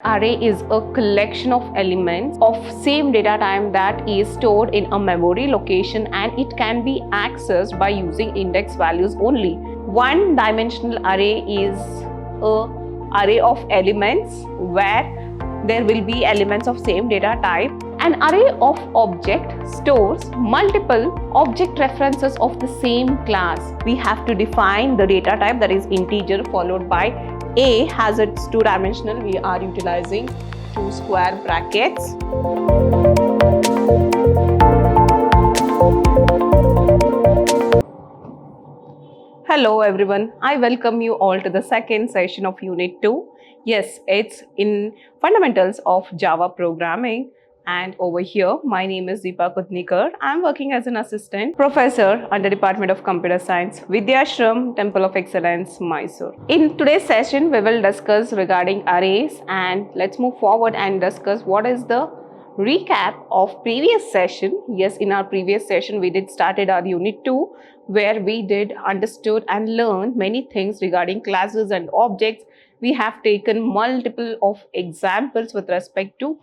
Array is a collection of elements of same data type that is stored in a memory location, and it can be accessed by using index values only. One dimensional array is an array of elements where there will be elements of same data type. An array of object stores multiple object references of the same class. We have to define the data type, that is integer, followed by A has its two-dimensional. We are utilizing two square brackets. Hello everyone, I welcome you all to the second session of Unit 2. Yes, it's in Fundamentals of Java Programming. And over here, my name is Deepa Kutnikar. I'm working as an assistant professor under Department of Computer Science, Vidhyaashram, Temple of Excellence, Mysuru. In today's session, we will discuss regarding arrays, and let's move forward and discuss what is the recap of previous session. Yes, in our previous session, we did started our Unit 2, where we did understood and learn many things regarding classes and objects. We have taken multiple of examples with respect to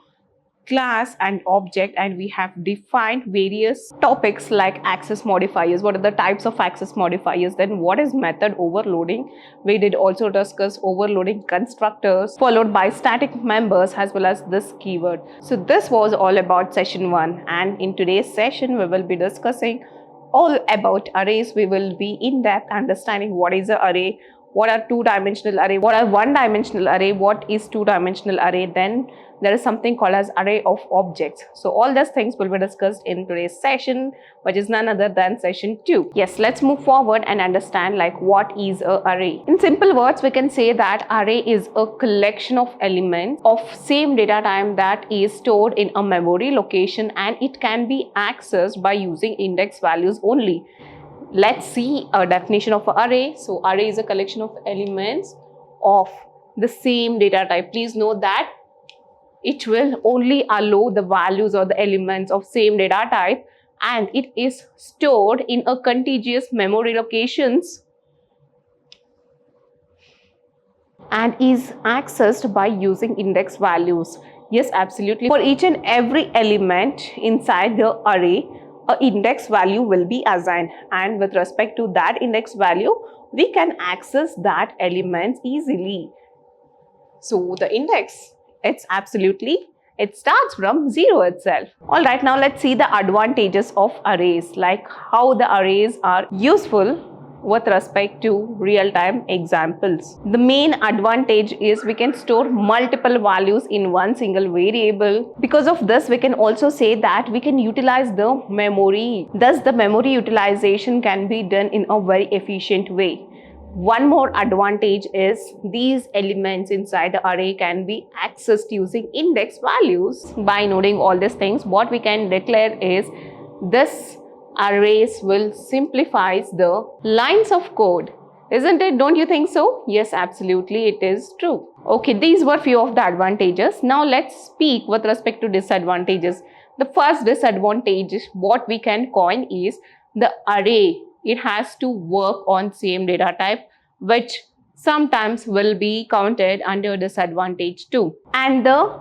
class and object, and we have defined various topics like access modifiers. What are the types of access modifiers? Then what is method overloading? We did also discuss overloading constructors, followed by static members, as well as this keyword. So this was all about session 1, and in today's session we will be discussing all about arrays. We will be in depth understanding what is an array, what are two-dimensional array, what are one-dimensional array, what is two-dimensional array, then there is something called as array of objects. So all these things will be discussed in today's session, which is none other than session 2. Yes, let's move forward and understand like what is an array. In simple words, we can say that array is a collection of elements of same data type that is stored in a memory location, and it can be accessed by using index values only. Let's see a definition of an array. So array is a collection of elements of the same data type. Please note that it will only allow the values or the elements of same data type, and it is stored in a contiguous memory locations and is accessed by using index values. Yes, absolutely. For each and every element inside the array, an index value will be assigned, and with respect to that index value, we can access that element easily. So the index, it starts from 0 itself. Alright, now let's see the advantages of arrays, like how the arrays are useful with respect to real-time examples. The main advantage is we can store multiple values in one single variable. Because of this, we can also say that we can utilize the memory. Thus, the memory utilization can be done in a very efficient way. One more advantage is these elements inside the array can be accessed using index values. By noting all these things, what we can declare is this arrays will simplify the lines of code. Isn't it? Don't you think so? Yes, absolutely, it is true. Okay, these were few of the advantages. Now let's speak with respect to disadvantages. The first disadvantage, what we can coin, is the array. It has to work on same data type, which sometimes will be counted under disadvantage too. And the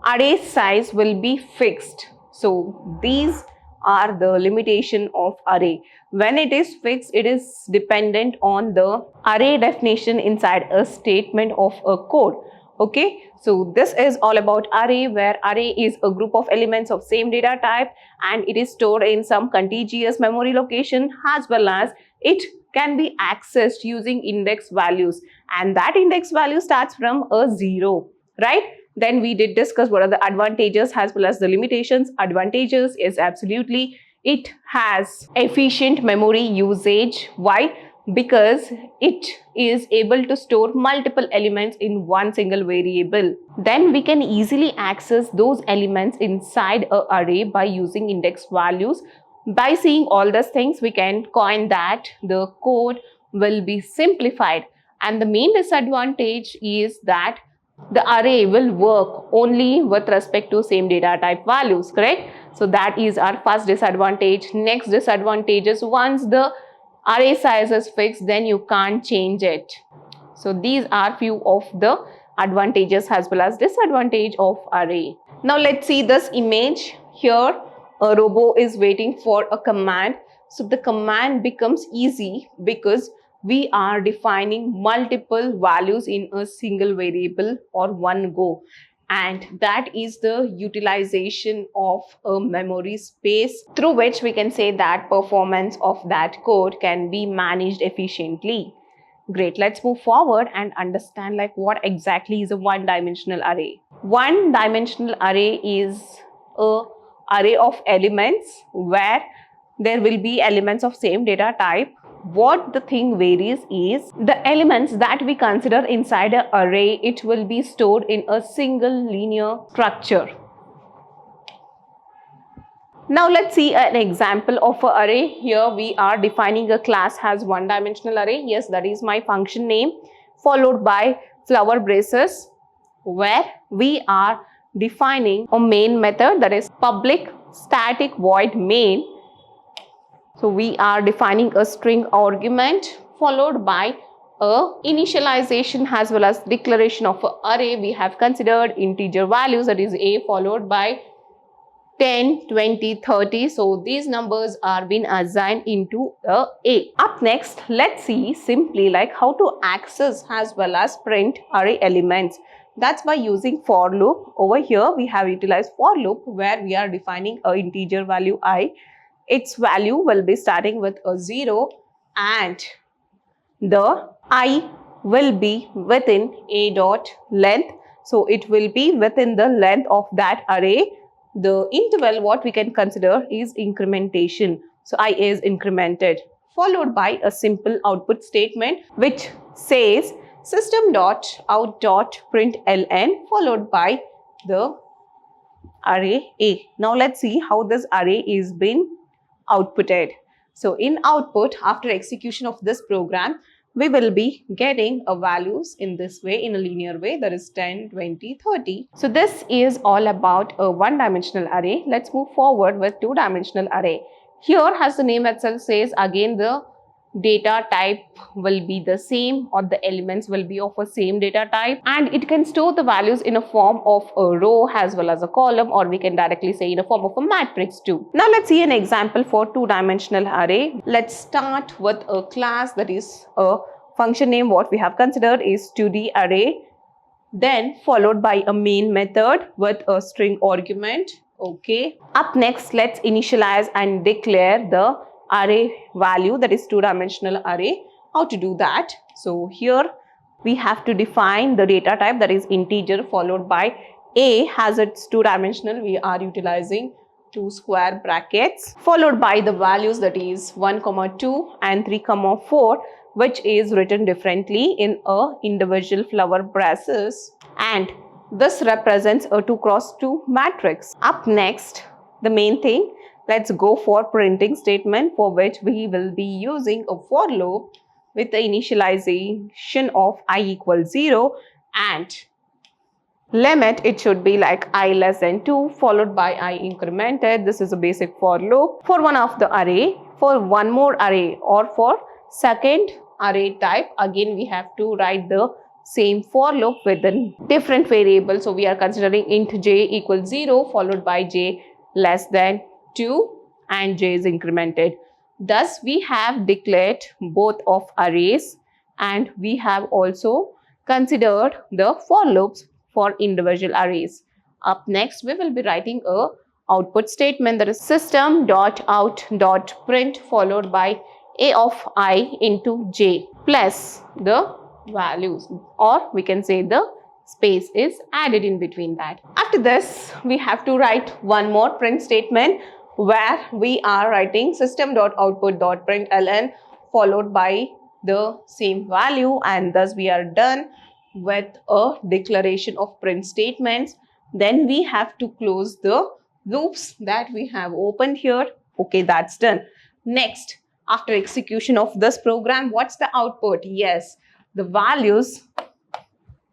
array size will be fixed. So these are the limitation of array. When it is fixed, it is dependent on the array definition inside a statement of a code. Okay, so this is all about array, where array is a group of elements of same data type, and it is stored in some contiguous memory location, as well as it can be accessed using index values, and that index value starts from a 0, right? Then we did discuss what are the advantages as well as the limitations. Advantages is absolutely it has efficient memory usage. Why? Because it is able to store multiple elements in one single variable. Then we can easily access those elements inside an array by using index values. By seeing all these things, we can coin that the code will be simplified. And the main disadvantage is that the array will work only with respect to same data type values, correct? So that is our first disadvantage. Next disadvantage is once the array size is fixed, then you can't change it. So these are few of the advantages as well as disadvantage of array. Now let's see this image. Here a robot is waiting for a command. So the command becomes easy because we are defining multiple values in a single variable or one go. And that is the utilization of a memory space through which we can say that performance of that code can be managed efficiently. Great, let's move forward and understand like what exactly is a one-dimensional array. One-dimensional array is a array of elements where there will be elements of same data type. What the thing varies is the elements that we consider inside an array, it will be stored in a single linear structure. Now let's see an example of an array. Here we are defining a class as one-dimensional array. Yes, that is my function name, followed by flower braces, where we are defining a main method, that is public static void main. So we are defining a string argument followed by a initialization as well as declaration of an array. We have considered integer values, that is a, followed by 10, 20, 30. So these numbers are being assigned into a. Up next, let's see simply like how to access as well as print array elements. That's by using for loop. Over here we have utilized for loop where we are defining a integer value I. Its value will be starting with a 0 and the I will be within a dot length. So it will be within the length of that array. The interval what we can consider is incrementation. So I is incremented, followed by a simple output statement which says system.out.println followed by the array A. Now let's see how this array is being outputted. So in output, after execution of this program, we will be getting a values in this way, in a linear way, that is 10, 20, 30. So this is all about a one-dimensional array. Let's move forward with two-dimensional array. Here, as the name itself says, again the data type will be the same, or the elements will be of a same data type, and it can store the values in a form of a row as well as a column, or we can directly say in a form of a matrix too. Now let's see an example for two-dimensional array. Let's start with a class, that is a function name what we have considered is 2D array, then followed by a main method with a string argument. Okay. Up next, let's initialize and declare the array value, that is two-dimensional array. How to do that? So here we have to define the data type, that is integer, followed by a has its two-dimensional. We are utilizing two square brackets, followed by the values, that is 1, 2 and 3, 4, which is written differently in a individual flower braces, and this represents a 2 cross 2 matrix. Up next, the main thing, let's go for printing statement, for which we will be using a for loop with the initialization of I equals 0 and limit, it should be like I less than 2 followed by I incremented. This is a basic for loop for one of the array. For one more array or for second array type, again we have to write the same for loop with a different variable. So we are considering int j equals 0 followed by j less than 2 and j is incremented. Thus we have declared both of arrays, and we have also considered the for loops for individual arrays. Up next, we will be writing a output statement, that is system.out.print followed by a of I into j plus the values, or we can say the space is added in between that. After this, we have to write one more print statement where we are writing system.output.println followed by the same value, and thus we are done with a declaration of print statements. Then we have to close the loops that we have opened here. Okay, that's done. Next, after execution of this program, what's the output? Yes, the values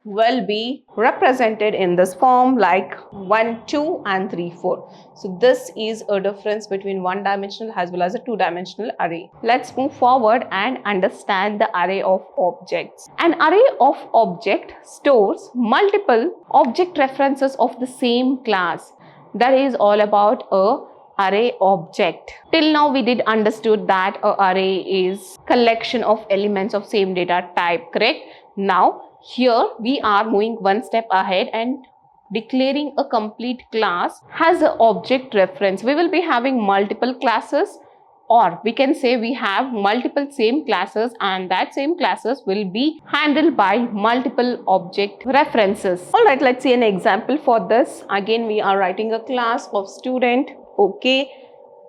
will be represented in this form like 1, 2 and 3, 4. So this is a difference between one-dimensional as well as a two-dimensional array. Let's move forward and understand the array of objects. An array of object stores multiple object references of the same class. That is all about a array object. Till now we did understood that a array is collection of elements of same data type, correct? Now here we are moving one step ahead and declaring a complete class has an object reference. We will be having multiple classes, or we can say we have multiple same classes, and that same classes will be handled by multiple object references. Alright, let's see an example for this. Again, we are writing a class of student. Okay,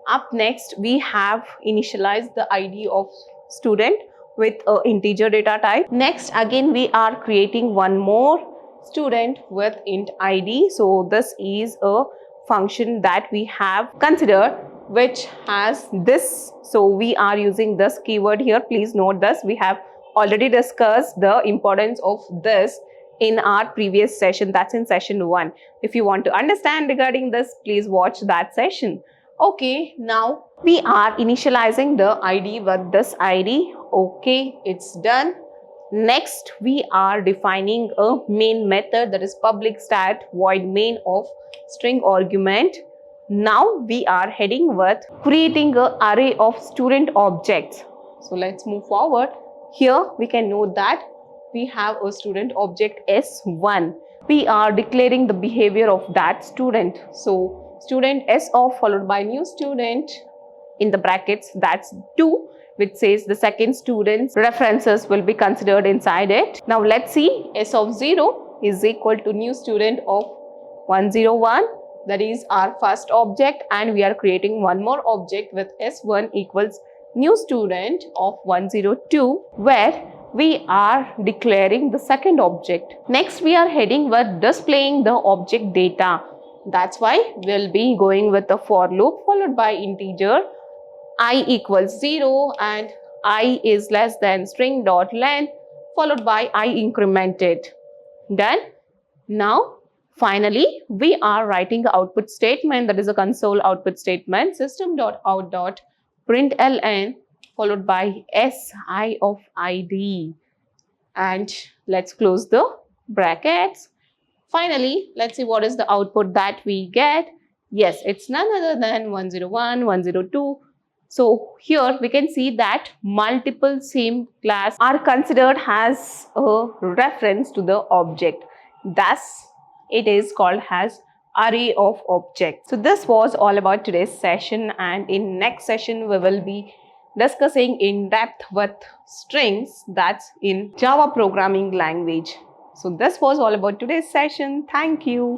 up next we have initialized the ID of student with a integer data type. Next, again we are creating one more student with int id. So this is a function that we have considered which has this. So we are using this keyword here. Please note this. We have already discussed the importance of this in our previous session, that's in session 1. If you want to understand regarding this, please watch that session. Okay, now we are initializing the ID with this ID. Okay, it's done. Next, we are defining a main method, that is public stat void main of string argument. Now we are heading with creating an array of student objects. So let's move forward. Here we can note that we have a student object S1. We are declaring the behavior of that student. So student S of followed by new student in the brackets, that's 2, which says the second student's references will be considered inside it. Now let's see, S of 0 is equal to new student of 101. That is our first object, and we are creating one more object with S1 equals new student of 102, where we are declaring the second object. Next, we are heading with displaying the object data. That's why we'll be going with the for loop followed by integer I equals 0 and I is less than string dot length followed by I incremented. Done. Now finally we are writing the output statement, that is a console output statement, system.out.println followed by si of id, and let's close the brackets. Finally, let's see what is the output that we get. Yes, it's none other than 101, 102. So here we can see that multiple same class are considered as a reference to the object. Thus, it is called as array of objects. So this was all about today's session, and in next session we will be discussing in depth with strings, that's in Java programming language. So this was all about today's session. Thank you.